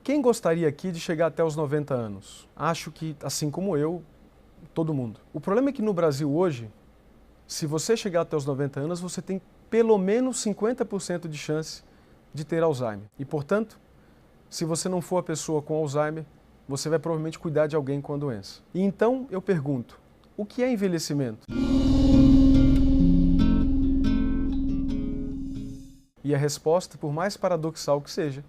Quem gostaria aqui de chegar até os 90 anos? Acho que, assim como eu, todo mundo. O problema é que no Brasil hoje, se você chegar até os 90 anos, você tem pelo menos 50% de chance de ter Alzheimer. E, portanto, se você não for a pessoa com Alzheimer, você vai provavelmente cuidar de alguém com a doença. E então eu pergunto, o que é envelhecimento? E a resposta, por mais paradoxal que seja,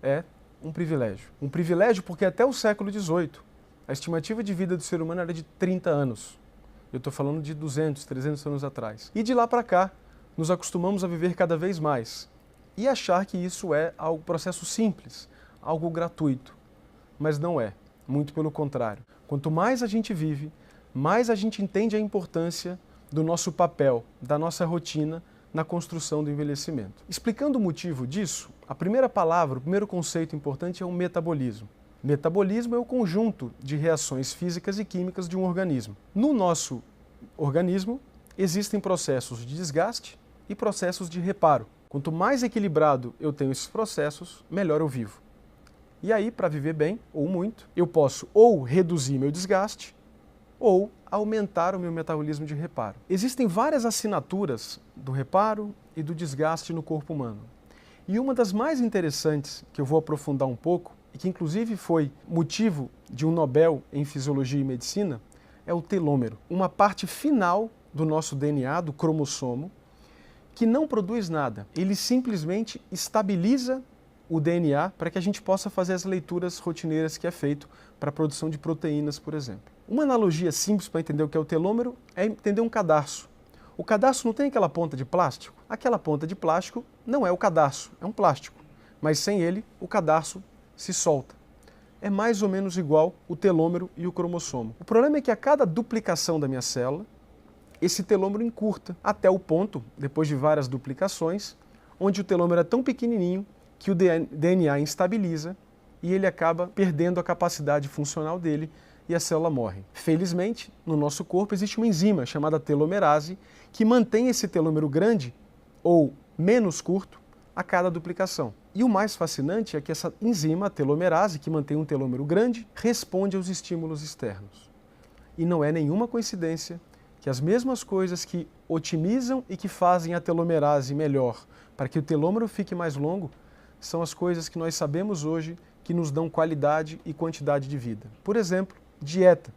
é um privilégio. Um privilégio porque até o século XVIII, a estimativa de vida do ser humano era de 30 anos. Eu estou falando de 200, 300 anos atrás. E de lá para cá, nos acostumamos a viver cada vez mais e achar que isso é algo processo simples, algo gratuito. Mas não é, muito pelo contrário. Quanto mais a gente vive, mais a gente entende a importância do nosso papel, da nossa rotina na construção do envelhecimento. Explicando o motivo disso, a primeira palavra, o primeiro conceito importante é o metabolismo. Metabolismo é o conjunto de reações físicas e químicas de um organismo. No nosso organismo, existem processos de desgaste e processos de reparo. Quanto mais equilibrado eu tenho esses processos, melhor eu vivo. E aí, para viver bem, ou muito, eu posso ou reduzir meu desgaste, ou aumentar o meu metabolismo de reparo. Existem várias assinaturas do reparo e do desgaste no corpo humano. E uma das mais interessantes, que eu vou aprofundar um pouco, e que inclusive foi motivo de um Nobel em Fisiologia e Medicina, é o telômero. Uma parte final do nosso DNA, do cromossomo, que não produz nada. Ele simplesmente estabiliza o DNA para que a gente possa fazer as leituras rotineiras que é feito para a produção de proteínas, por exemplo. Uma analogia simples para entender o que é o telômero é entender um cadarço. O cadarço não tem aquela ponta de plástico? Aquela ponta de plástico não é o cadarço, é um plástico. Mas sem ele, o cadarço se solta. É mais ou menos igual o telômero e o cromossomo. O problema é que a cada duplicação da minha célula, esse telômero encurta até o ponto, depois de várias duplicações, onde o telômero é tão pequenininho que o DNA instabiliza e ele acaba perdendo a capacidade funcional dele e a célula morre. Felizmente, no nosso corpo existe uma enzima chamada telomerase que mantém esse telômero grande ou menos curto a cada duplicação. E o mais fascinante é que essa enzima, a telomerase, que mantém um telômero grande, responde aos estímulos externos. E não é nenhuma coincidência que as mesmas coisas que otimizam e que fazem a telomerase melhor para que o telômero fique mais longo são as coisas que nós sabemos hoje que nos dão qualidade e quantidade de vida. Por exemplo, dieta.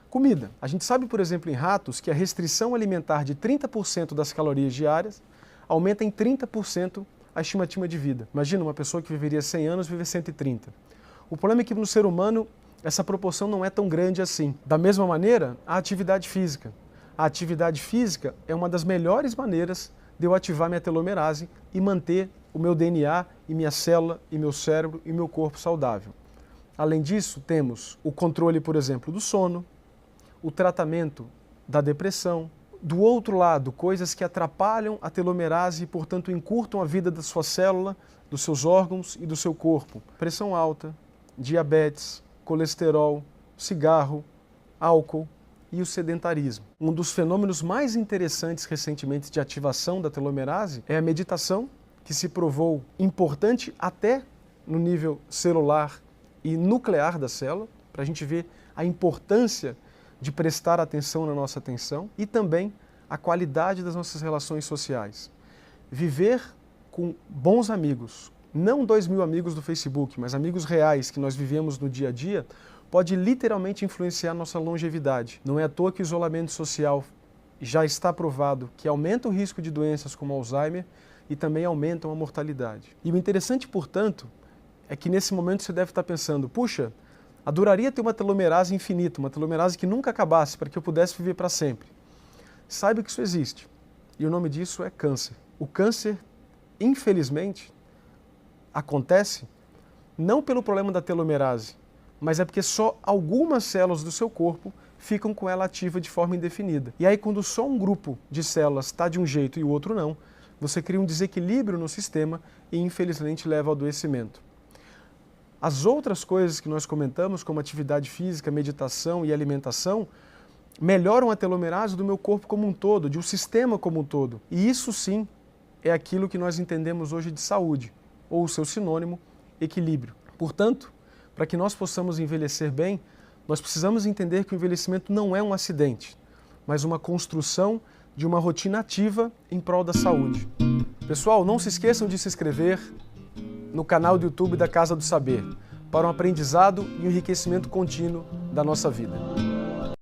Comida. A gente sabe, por exemplo, em ratos, que a restrição alimentar de 30% das calorias diárias aumenta em 30% a estimativa de vida. Imagina uma pessoa que viveria 100 anos viver 130. O problema é que no ser humano essa proporção não é tão grande assim. Da mesma maneira, a atividade física. A atividade física é uma das melhores maneiras de eu ativar minha telomerase e manter o meu DNA e minha célula e meu cérebro e meu corpo saudável. Além disso, temos o controle, por exemplo, do sono, o tratamento da depressão. Do outro lado, coisas que atrapalham a telomerase e, portanto, encurtam a vida da sua célula, dos seus órgãos e do seu corpo. Pressão alta, diabetes, colesterol, cigarro, álcool e o sedentarismo. Um dos fenômenos mais interessantes recentemente de ativação da telomerase é a meditação, que se provou importante até no nível celular e nuclear da célula, para a gente ver a importância de prestar atenção na nossa atenção e também a qualidade das nossas relações sociais. Viver com bons amigos, não 2.000 amigos do Facebook, mas amigos reais que nós vivemos no dia a dia, pode literalmente influenciar nossa longevidade. Não é à toa que o isolamento social já está provado que aumenta o risco de doenças como Alzheimer e também aumentam a mortalidade. E o interessante, portanto, é que nesse momento você deve estar pensando, puxa, adoraria ter uma telomerase infinita, uma telomerase que nunca acabasse, para que eu pudesse viver para sempre. Saiba que isso existe. E o nome disso é câncer. O câncer, infelizmente, acontece não pelo problema da telomerase, mas é porque só algumas células do seu corpo ficam com ela ativa de forma indefinida. E aí, quando só um grupo de células está de um jeito e o outro não, você cria um desequilíbrio no sistema e, infelizmente, leva ao adoecimento. As outras coisas que nós comentamos, como atividade física, meditação e alimentação, melhoram a telomerase do meu corpo como um todo, de um sistema como um todo. E isso sim é aquilo que nós entendemos hoje de saúde, ou o seu sinônimo, equilíbrio. Portanto, Para que nós possamos envelhecer bem, nós precisamos entender que o envelhecimento não é um acidente, mas uma construção de uma rotina ativa em prol da saúde. Pessoal, não se esqueçam de se inscrever no canal do YouTube da Casa do Saber, para um aprendizado e um enriquecimento contínuo da nossa vida.